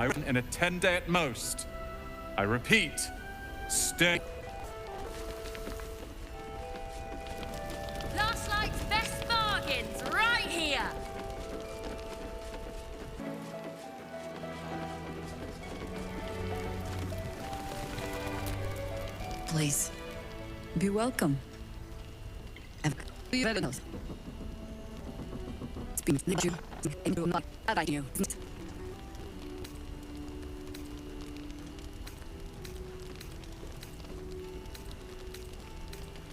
in a 10-day at most. I repeat, stay. Last night's best bargains right here. Please, be welcome. It's been you.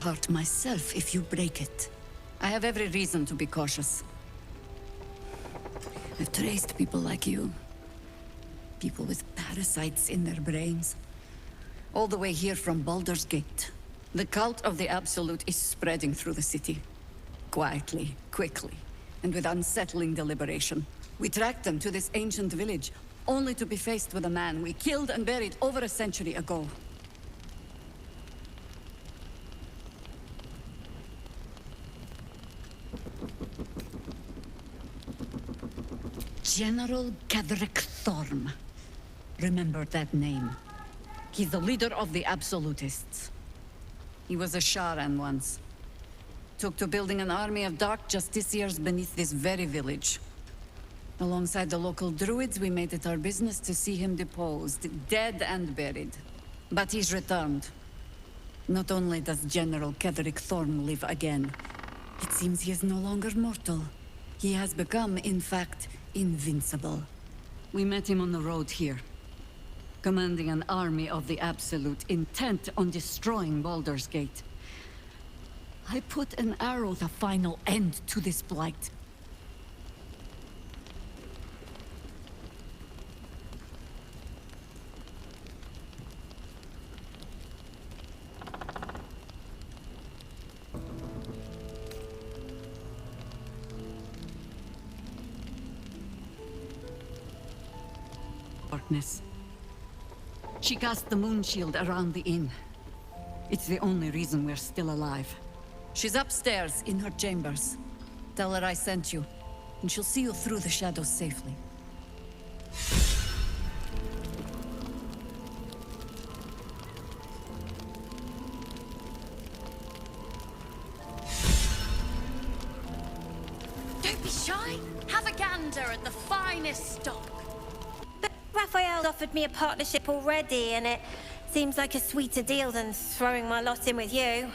Hurt myself if you break it. I have every reason to be cautious. I've traced people like you. People with parasites in their brains. All the way here from Baldur's Gate. The cult of the Absolute is spreading through the city. Quietly, quickly, and with unsettling deliberation. We tracked them to this ancient village, only to be faced with a man we killed and buried over a century ago. General Gadrick Thorm. Remember that name. He's the leader of the Absolutists. He was a Sharan once. Took to building an army of dark justiciars beneath this very village. Alongside the local druids, we made it our business to see him deposed, dead and buried. But he's returned. Not only does General Kedrick Thorm live again, it seems he is no longer mortal. He has become, in fact, invincible. We met him on the road here, commanding an army of the Absolute, intent on destroying Baldur's Gate. I put an arrow the final end to this blight. Darkness. She cast the moon shield around the inn. It's the only reason we're still alive. She's upstairs in her chambers. Tell her I sent you, and she'll see you through the shadows safely. Don't be shy. Have a gander at the finest stock. Raphael offered me a partnership already, and it seems like a sweeter deal than throwing my lot in with you.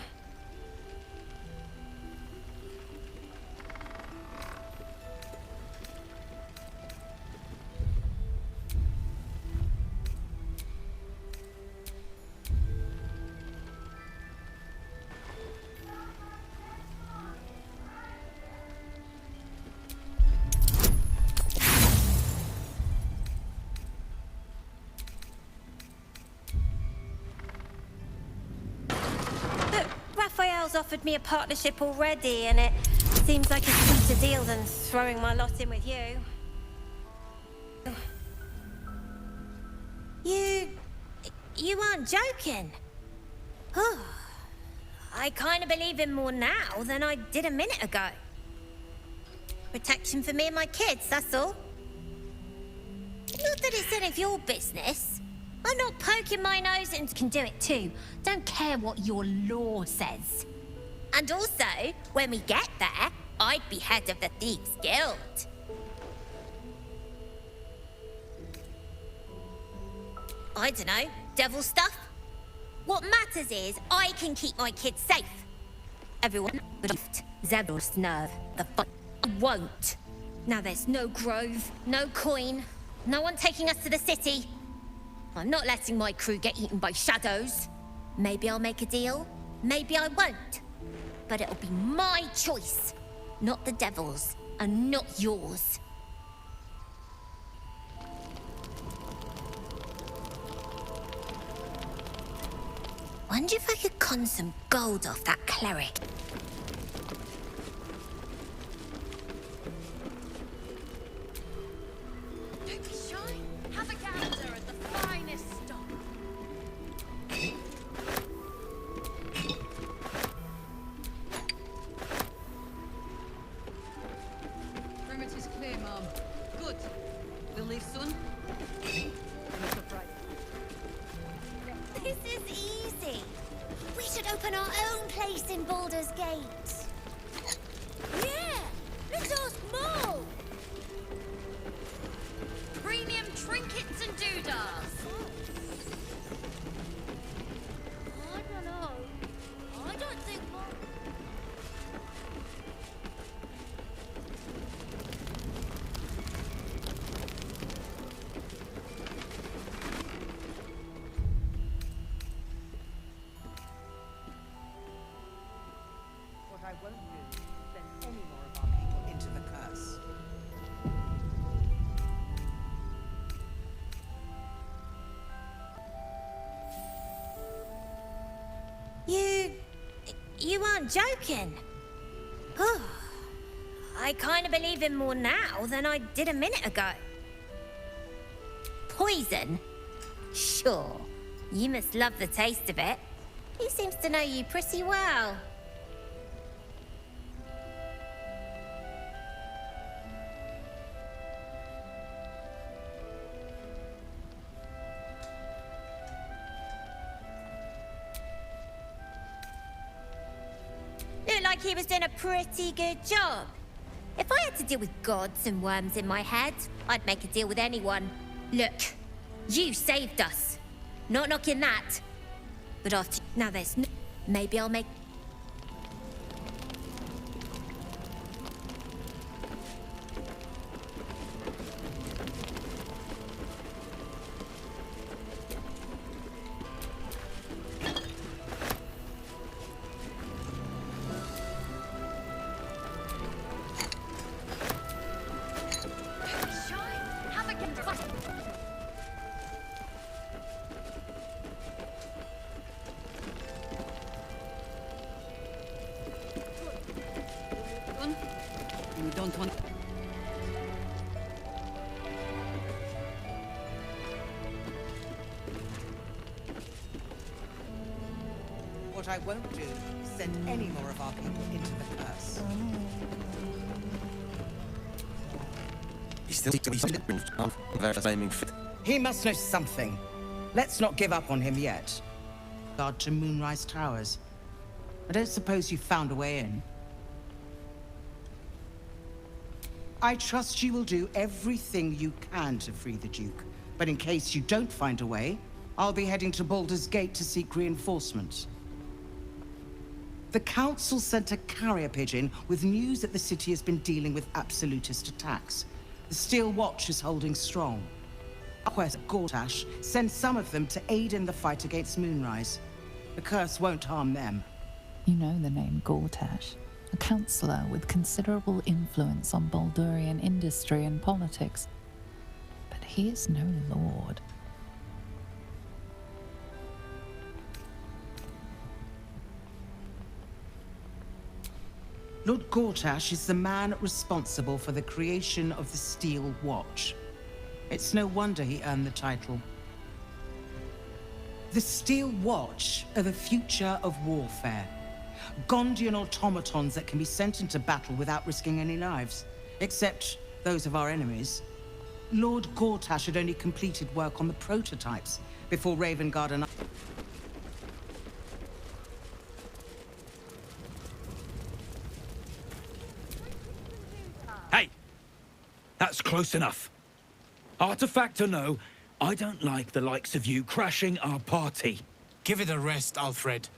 Raphael's offered me a partnership already, and it seems like a sweeter deal than throwing my lot in with you. You aren't joking? Oh, I kind of believe him more now than I did a minute ago. Protection for me and my kids, that's all. Not that it's any of your business. I'm not poking my nose and can do it too. Don't care what your law says. And also, when we get there, I'd be head of the Thieves' Guild. I don't know, devil stuff? What matters is I can keep my kids safe. Everyone, Zebros nerve, the fuck won't. Now there's no grove, no coin, no one taking us to the city. I'm not letting my crew get eaten by shadows. Maybe I'll make a deal, maybe I won't. But it'll be my choice, not the devil's, and not yours. Wonder if I could con some gold off that cleric. Don't be shy. Have a gander at the finest stock. Perimeter's clear, Mom. Good. We'll leave soon. This is easy. We should open our own place in Baldur's Gate. Yeah, let's ask Mo. Premium trinkets and doodahs. I don't know. I don't think Mo. What I won't do is send any more of our people into the curse. You aren't joking. I kind of believe him more now than I did a minute ago. Poison? Sure. You must love the taste of it. He seems to know you pretty well. Looked like he was doing a pretty good job. If I had to deal with gods and worms in my head, I'd make a deal with anyone. Look, you saved us. Not knocking that. But after... Now there's no... Maybe I'll make... We don't want... What I won't do is send any more of our people into the curse. He's still aiming fit. He must know something. Let's not give up on him yet. Guard to Moonrise Towers. I don't suppose you found a way in. I trust you will do everything you can to free the Duke. But in case you don't find a way, I'll be heading to Baldur's Gate to seek reinforcements. The Council sent a carrier pigeon with news that the city has been dealing with absolutist attacks. The Steel Watch is holding strong. Quest Gortash sends some of them to aid in the fight against Moonrise. The curse won't harm them. You know the name Gortash, a councillor with considerable influence on Baldurian industry and politics. But he is no lord. Lord Gortash is the man responsible for the creation of the Steel Watch. It's no wonder he earned the title. The Steel Watch are the future of warfare. Gondian automatons that can be sent into battle without risking any lives, except those of our enemies. Lord Gortash had only completed work on the prototypes before Ravengard and I... Hey! That's close enough. Artifact or no, I don't like the likes of you crashing our party. Give it a rest, Alfred.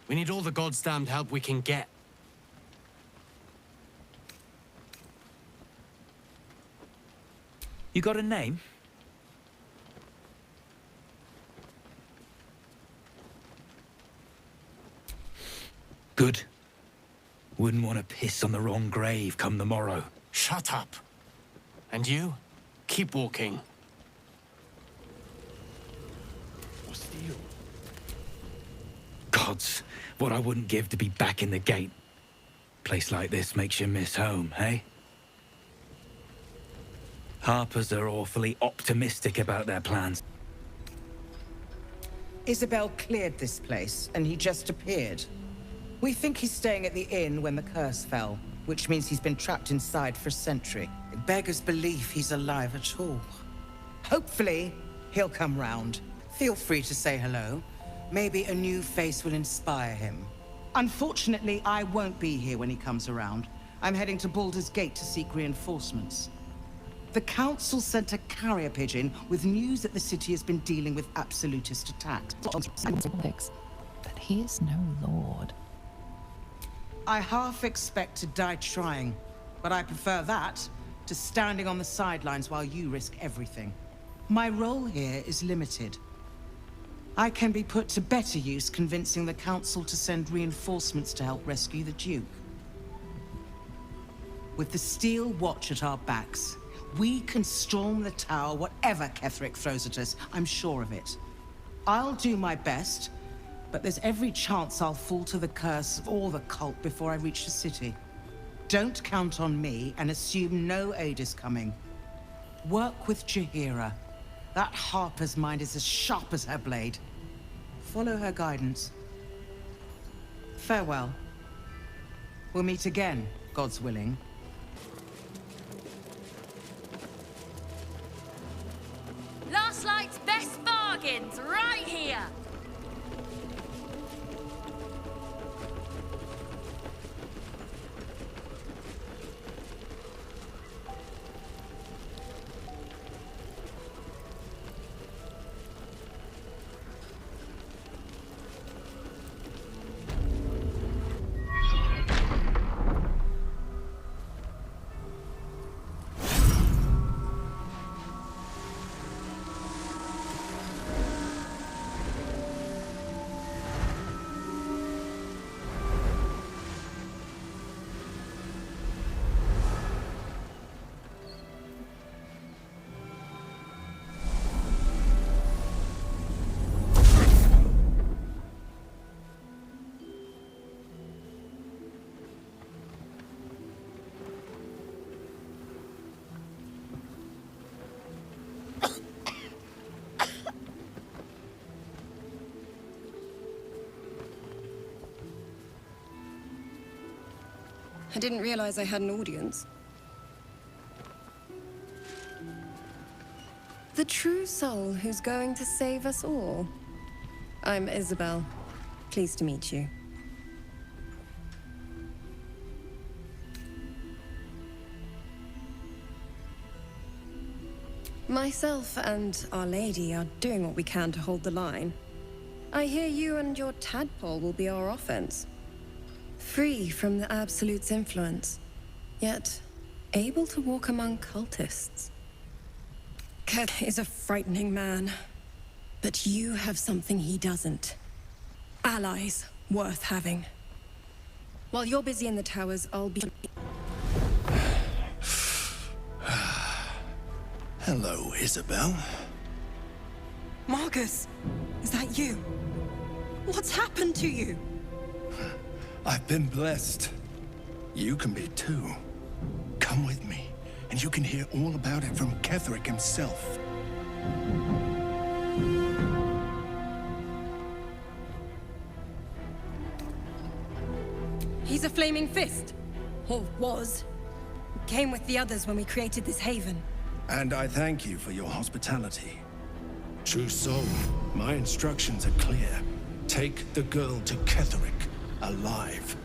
We need all the goddamned help we can get. You got a name? Good. Wouldn't want to piss on the wrong grave come the morrow. Shut up. And you? Keep walking. Gods, what I wouldn't give to be back in the gate. Place like this makes you miss home, hey? Harpers are awfully optimistic about their plans. Isabel cleared this place, and he just appeared. We think he's staying at the inn when the curse fell, which means he's been trapped inside for a century. It beggars belief he's alive at all. Hopefully, he'll come round. Feel free to say hello. Maybe a new face will inspire him. Unfortunately, I won't be here when he comes around. I'm heading to Baldur's Gate to seek reinforcements. The Council sent a carrier pigeon with news that the city has been dealing with absolutist attacks. But he is no lord. I half expect to die trying, but I prefer that to standing on the sidelines while you risk everything. My role here is limited. I can be put to better use convincing the Council to send reinforcements to help rescue the Duke. With the Steel Watch at our backs, we can storm the tower whatever Ketherick throws at us, I'm sure of it. I'll do my best, but there's every chance I'll fall to the curse or the cult before I reach the city. Don't count on me and assume no aid is coming. Work with Jaheira. That Harper's mind is as sharp as her blade. Follow her guidance. Farewell. We'll meet again, God's willing. Last Light's best bargains, right here! I didn't realize I had an audience. The true soul who's going to save us all. I'm Isabel. Pleased to meet you. Myself and Our Lady are doing what we can to hold the line. I hear you and your tadpole will be our offense. Free from the Absolute's influence, yet able to walk among cultists. Keth is a frightening man, but you have something he doesn't. Allies worth having. While you're busy in the towers, I'll be... Hello, Isabel. Marcus, is that you? What's happened to you? I've been blessed. You can be too. Come with me, and you can hear all about it from Ketherick himself. He's a flaming fist. Or was. Came with the others when we created this haven. And I thank you for your hospitality. True soul, my instructions are clear. Take the girl to Ketherick. Alive.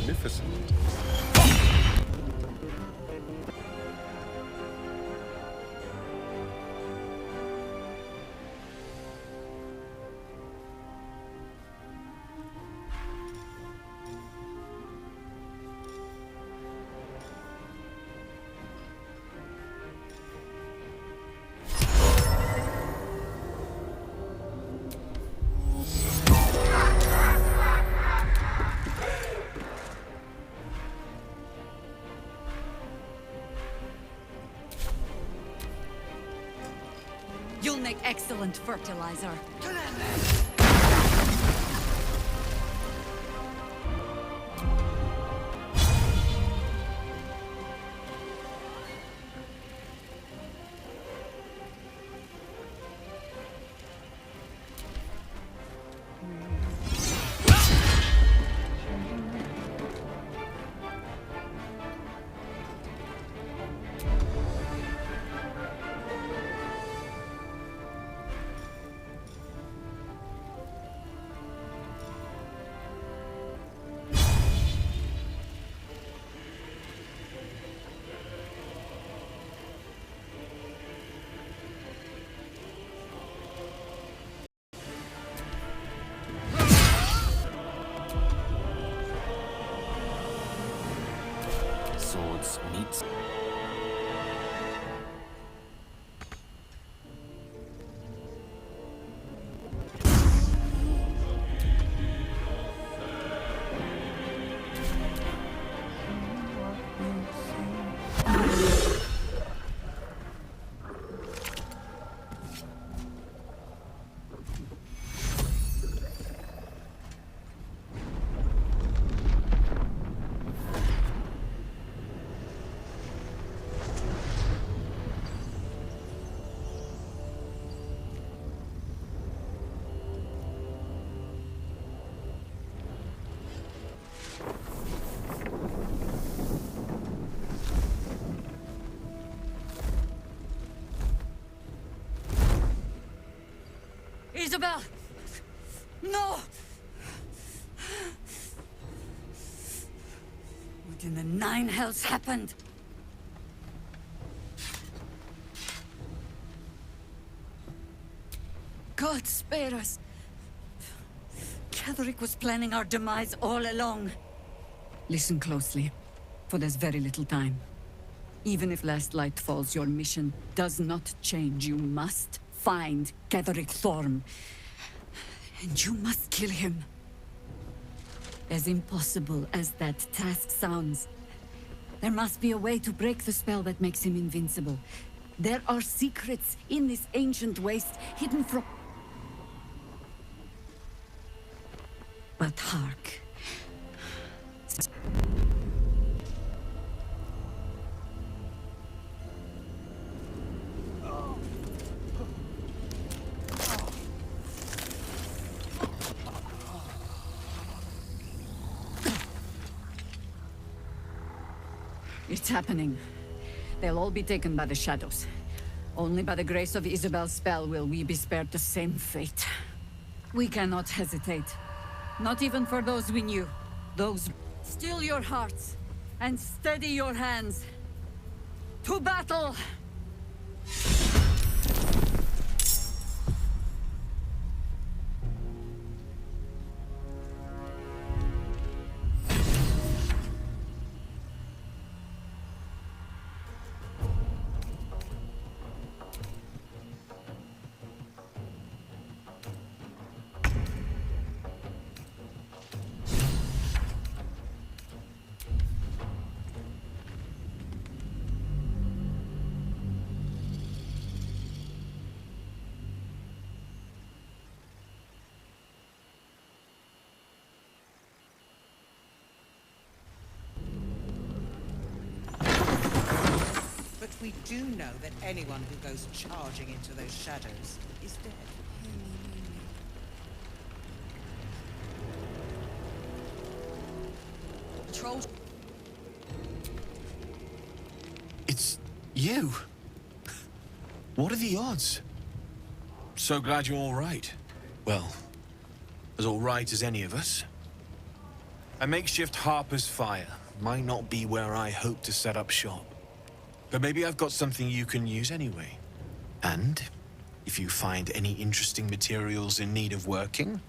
Magnificent. You'll make excellent fertilizer. Swords meet. Isabel! No! What in the nine hells happened? God spare us. Ketheric was planning our demise all along. Listen closely, for there's very little time. Even if last light falls, your mission does not change. You must find Ketheric Thorm. And you must kill him. As impossible as that task sounds, there must be a way to break the spell that makes him invincible. There are secrets in this ancient waste hidden from... But hark. It's happening. They'll all be taken by the shadows. Only by the grace of Isabel's spell will we be spared the same fate. We cannot hesitate. Not even for those we knew. Those... Still your hearts, and steady your hands. To battle! But we do know that anyone who goes charging into those shadows is dead. Trolls. It's you. What are the odds? So glad you're all right. Well, as all right as any of us. A makeshift Harper's Fire might not be where I hope to set up shop. But maybe I've got something you can use anyway. And if you find any interesting materials in need of working,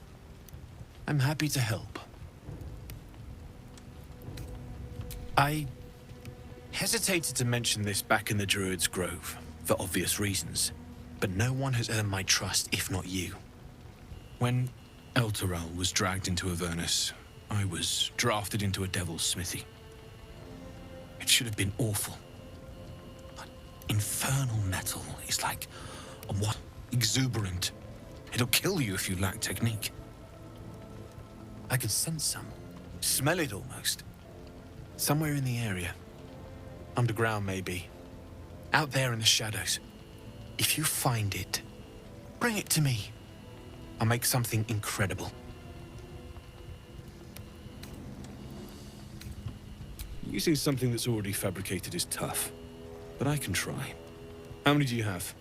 I'm happy to help. I hesitated to mention this back in the Druid's Grove, for obvious reasons, but no one has earned my trust if not you. When Elturel was dragged into Avernus, I was drafted into a devil's smithy. It should have been awful. But infernal metal is like what? exuberant. It'll kill you if you lack technique. I can sense some. Smell it almost. Somewhere in the area. Underground, maybe. Out there in the shadows. If you find it, bring it to me. I'll make something incredible. Using something that's already fabricated is tough, but I can try. How many do you have?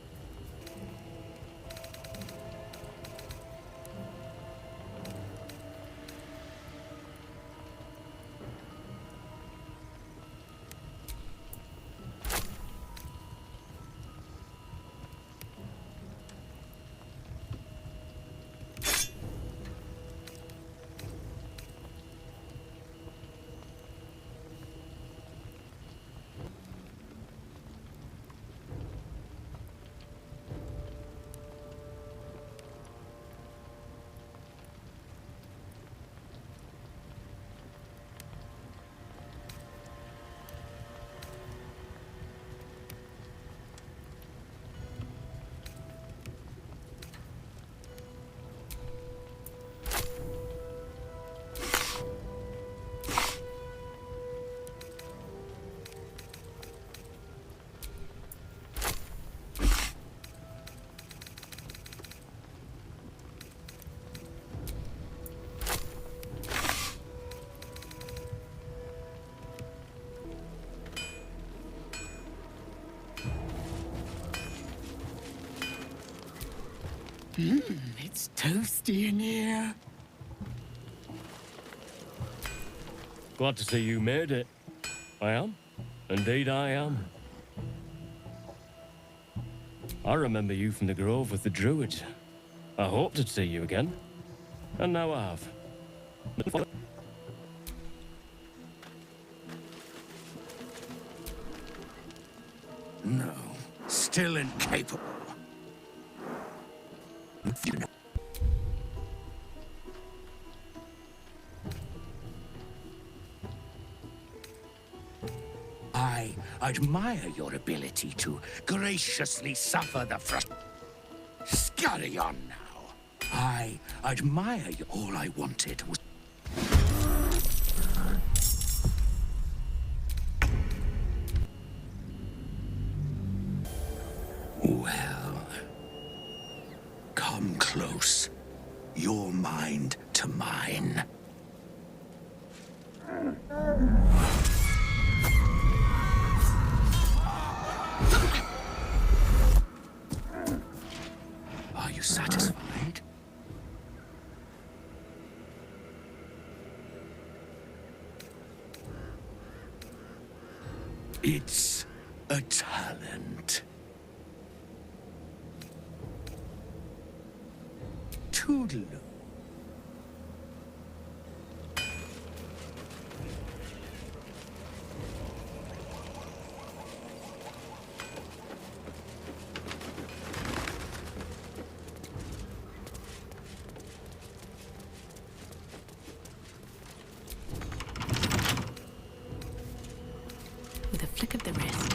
It's toasty in here. Glad to see you made it. I am. Indeed I am. I remember you from the grove with the druids. I hoped to see you again. And now I have. No, still incapable. I admire your ability to graciously suffer the Scurry on now. I admire you. All I wanted was... Well... Come close. Your mind to mine. Are you satisfied? It's a talent. Toodaloo. With a flick of the wrist.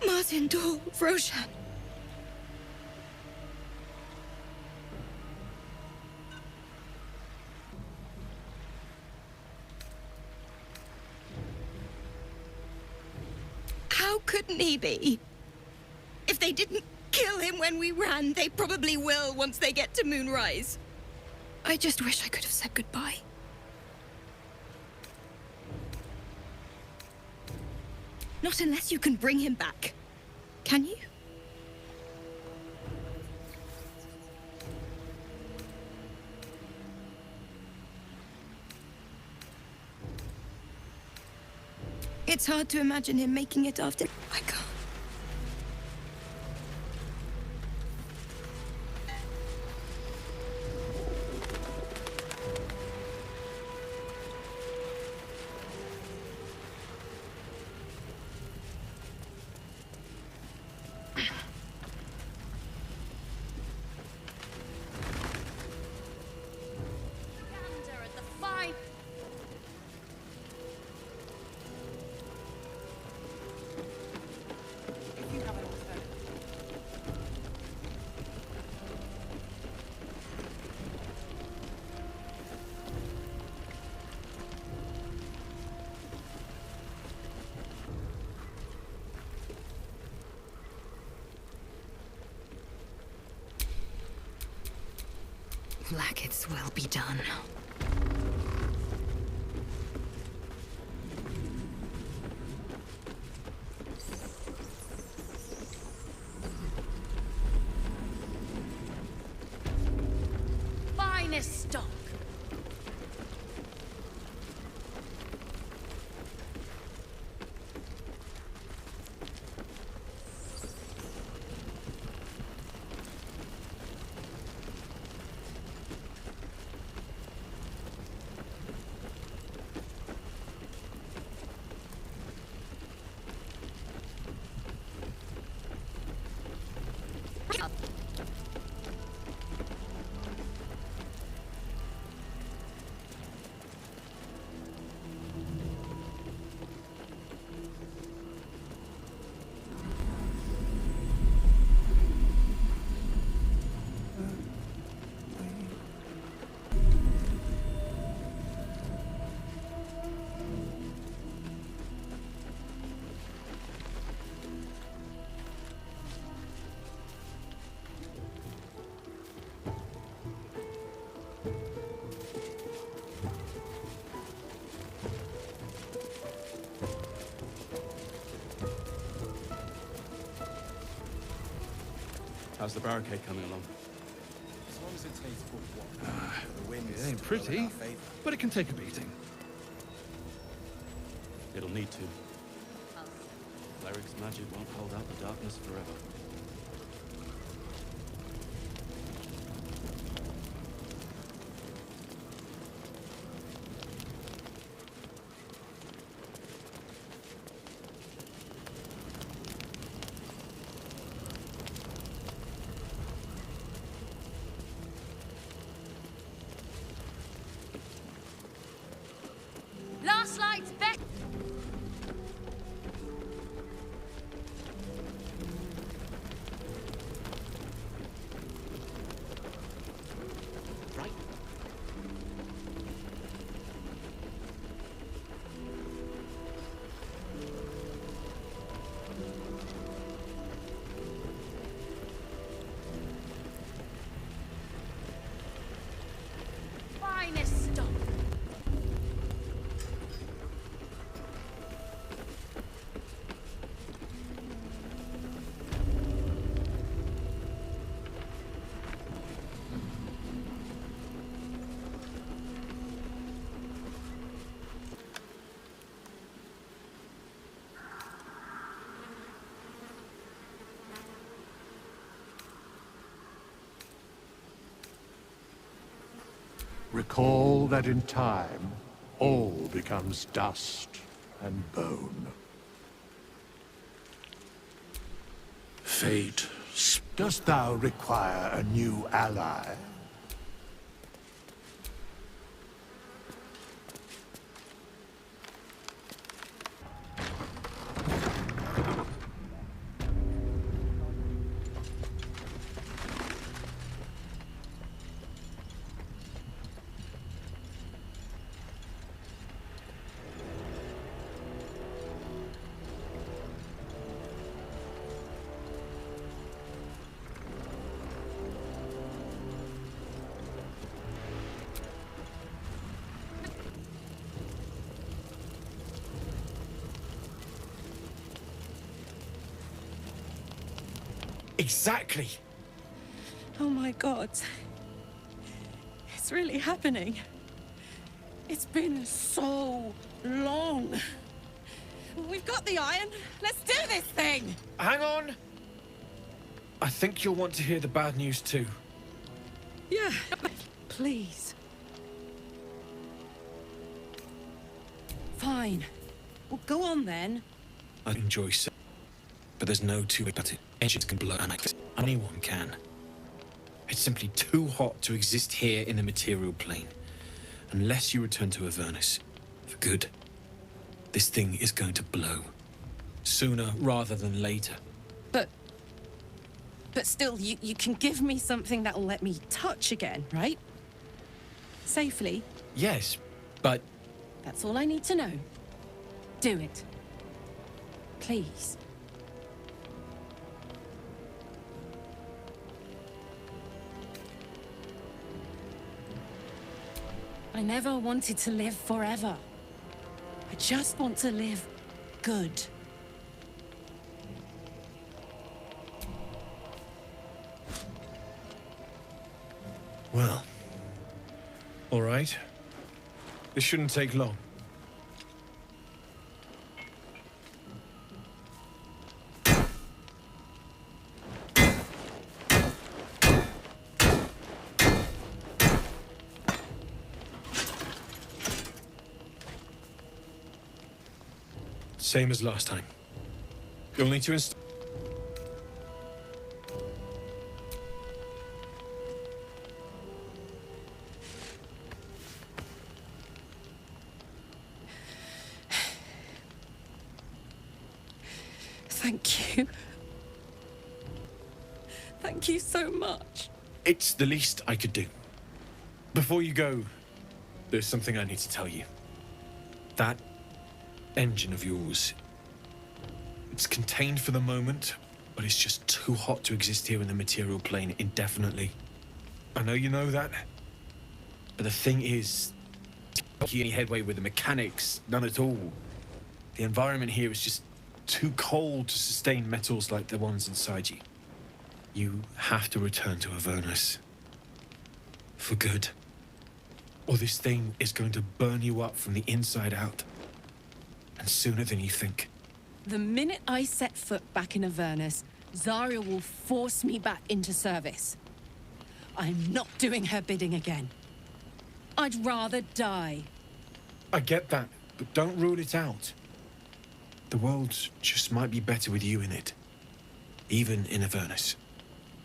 Martin, Dol, Roshan. How couldn't he be? If they didn't kill him when we ran, they probably will once they get to Moonrise. I just wish I could have said goodbye. Not unless you can bring him back. Can you? It's hard to imagine him making it after... I can't. Gander at the fine. Like its will be done. Finest stock. How's the barricade coming along? As long as it takes good water. The wind's It ain't still in pretty, our favor. but it can take a beating. It'll need to. Cleric's magic won't hold out the darkness forever. Last light's back. Right. Finest stock. Recall that in time, all becomes dust and bone. Fate, dost thou require a new ally? Exactly. Oh my god. It's really happening. It's been so long. We've got the iron. Let's do this thing. Hang on. I think you'll want to hear the bad news too. Yeah. Please. Fine. Well, go on then. I enjoy so, but there's no two way about it. Engines can blow and anyone can. It's simply too hot to exist here in the material plane. Unless you return to Avernus. For good. This thing is going to blow. Sooner rather than later. But still, you can give me something that'll let me touch again, right? Safely. Yes, but... That's all I need to know. Do it. Please. I never wanted to live forever. I just want to live good. Well, all right. This shouldn't take long. Same as last time. You'll need to install... Thank you. Thank you so much. It's the least I could do. Before you go, there's something I need to tell you. That engine of yours, it's contained for the moment, but it's just too hot to exist here in the material plane indefinitely. I know you know that, but the thing is, any headway with the mechanics, none at all. The environment here is just too cold to sustain metals like the ones inside you. You have to return to Avernus. For good. Or this thing is going to burn you up from the inside out. And sooner than you think. The minute I set foot back in Avernus, Zarya will force me back into service. I'm not doing her bidding again. I'd rather die. I get that, but don't rule it out. The world just might be better with you in it. Even in Avernus.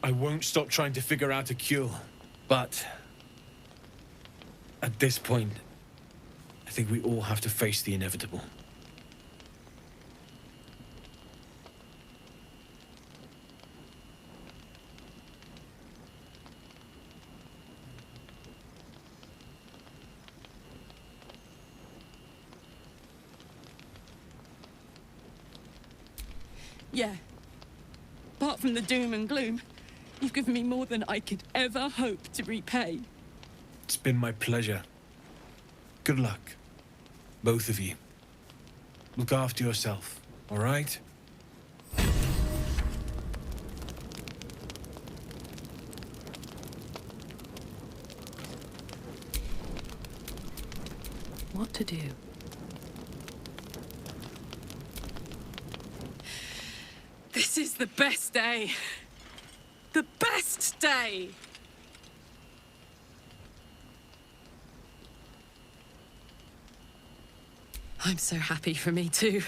I won't stop trying to figure out a cure, but... at this point, I think we all have to face the inevitable. Yeah. Apart from the doom and gloom, you've given me more than I could ever hope to repay. It's been my pleasure. Good luck. Both of you. Look after yourself, all right? What to do? This is the best day. The best day! I'm so happy for me too.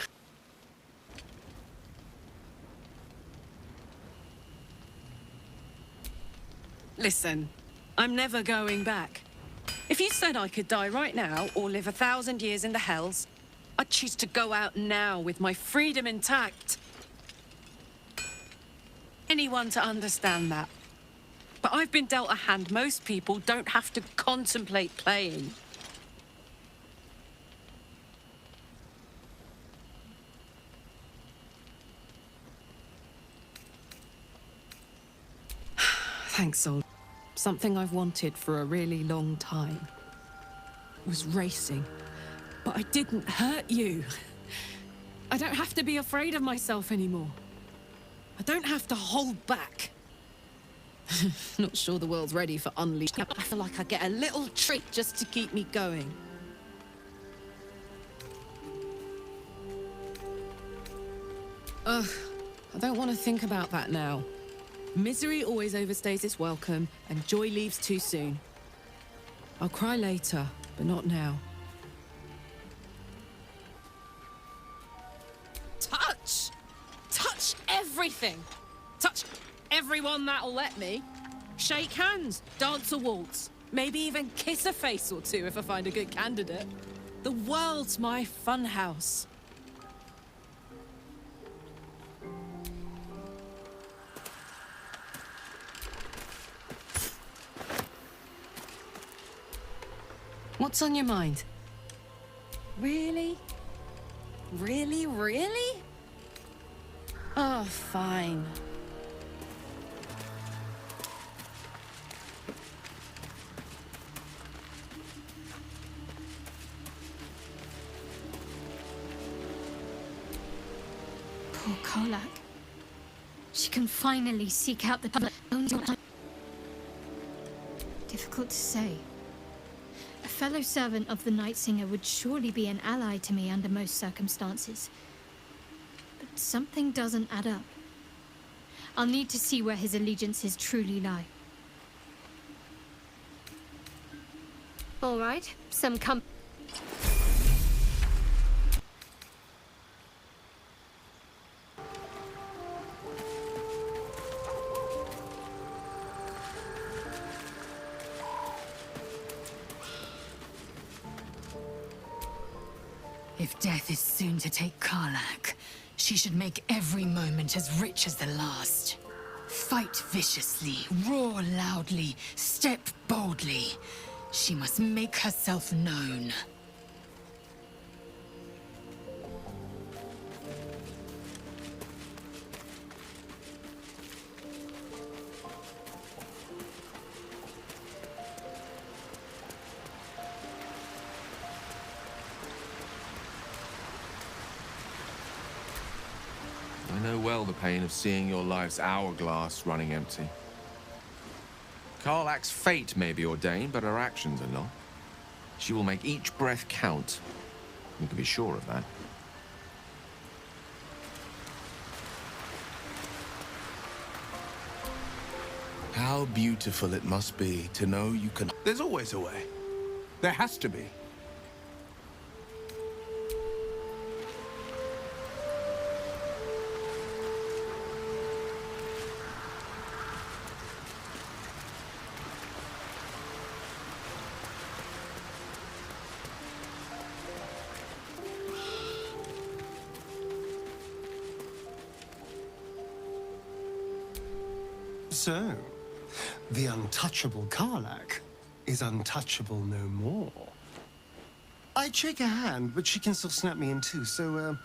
Listen, I'm never going back. If you said I could die right now or live 1,000 years in the hells, I'd choose to go out now with my freedom intact. Anyone to understand that. But I've been dealt a hand most people don't have to contemplate playing. Thanks, Sol. Something I've wanted for a really long time. Was racing. But I didn't hurt you. I don't have to be afraid of myself anymore. I don't have to hold back. Not sure the world's ready for Unleashed. I feel like I get a little treat just to keep me going. Ugh, I don't want to think about that now. Misery always overstays its welcome, and joy leaves too soon. I'll cry later, but not now. Touch! Touch everything! Touch everyone that'll let me. Shake hands, dance a waltz, maybe even kiss a face or two if I find a good candidate. The world's my funhouse. What's on your mind? Really? Really, really? Oh, fine. Poor Karlach. She can finally seek out the public. Difficult to say. A fellow servant of the Night Singer would surely be an ally to me under most circumstances. But something doesn't add up. I'll need to see where his allegiances truly lie. All right, some If death is soon to take Karlach, she should make every moment as rich as the last. Fight viciously, roar loudly, step boldly. She must make herself known. I know well the pain of seeing your life's hourglass running empty. Karlach's fate may be ordained, but her actions are not. She will make each breath count. You can be sure of that. How beautiful it must be to know you can... There's always a way. There has to be. So, the untouchable Karlach is untouchable no more. I'd shake her hand, but she can still snap me in two, so,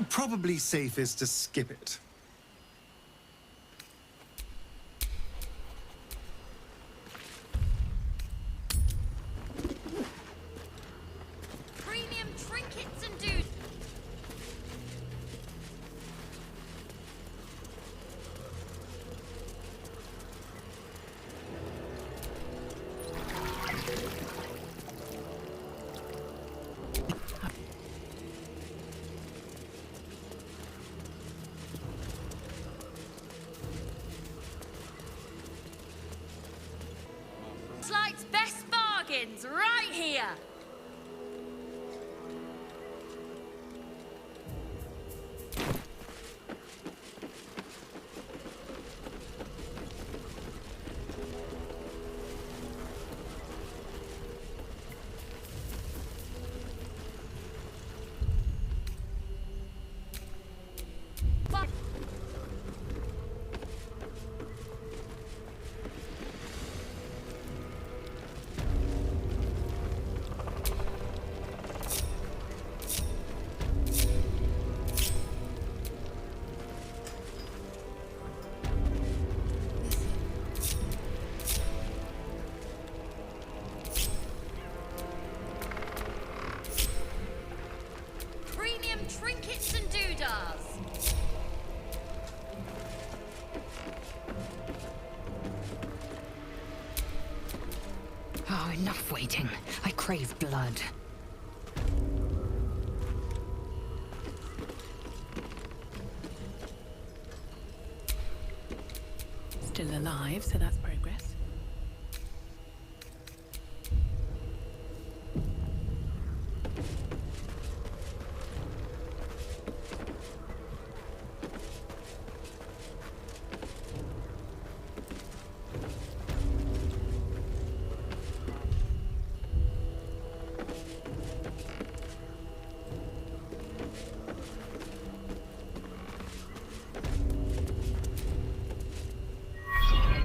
probably safest to skip it. Premium trinkets and dudes. Slight's best bargains right here. suffocating. I crave blood. Still alive, so that's progress.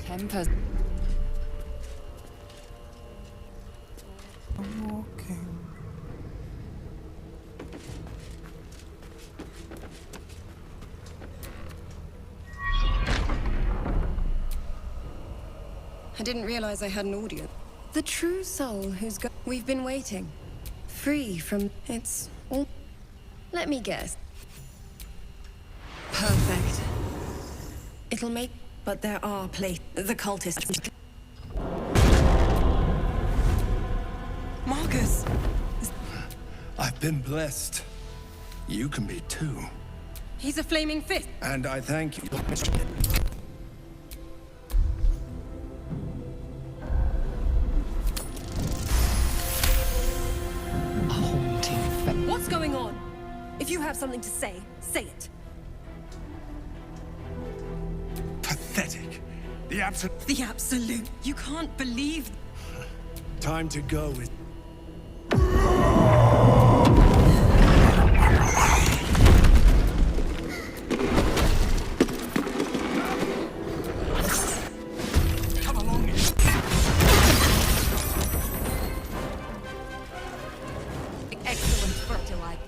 Tempers. I'm walking. I didn't realize I had an audience. The true soul who's got... We've been waiting. Free from... It's all... Let me guess. Perfect. It'll make... But there are the cultists. Marcus! I've been blessed. You can be too. He's a flaming fist. And I thank you. What's going on? If you have something to say, say it. Pathetic. The absolute... The absolute. You can't believe... Time to go with... Come along. Excellent fertilizer.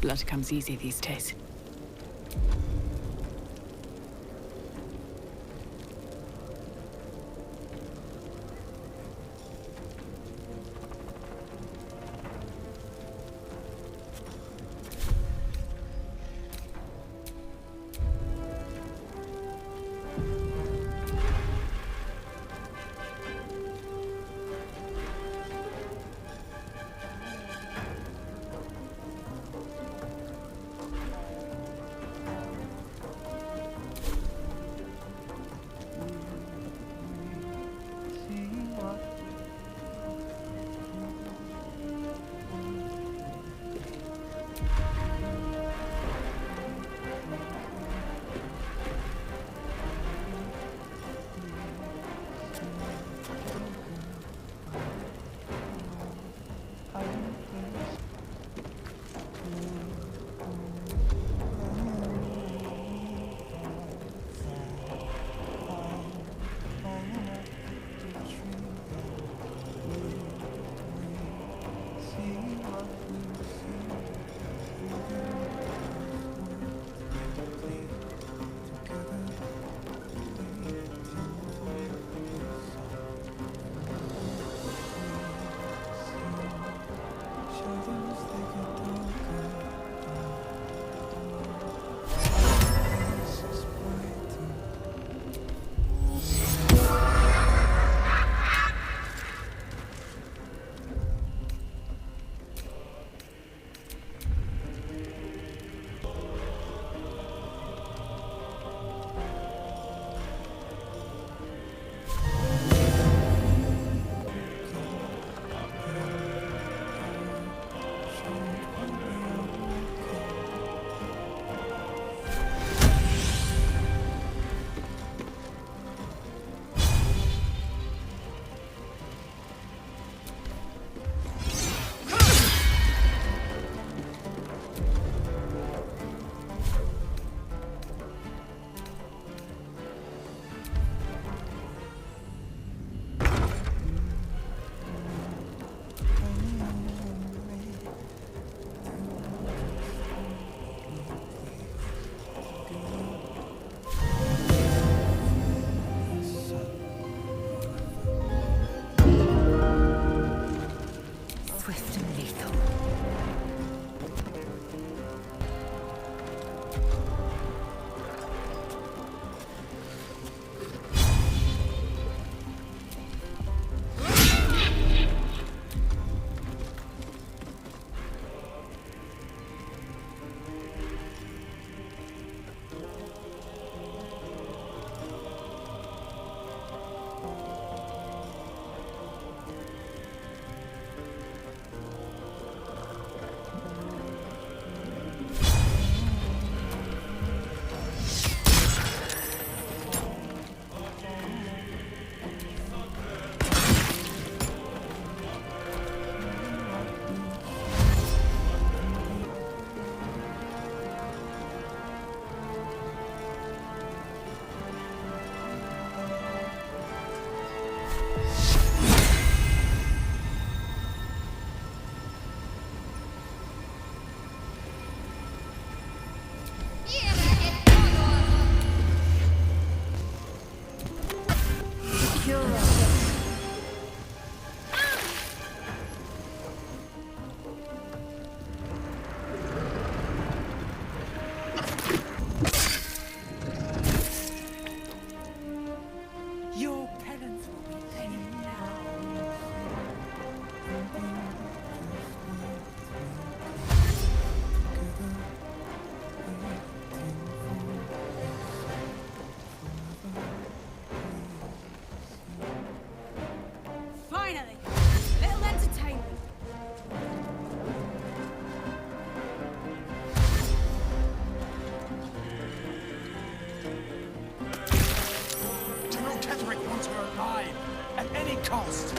Blood comes easy these days. cost.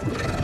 you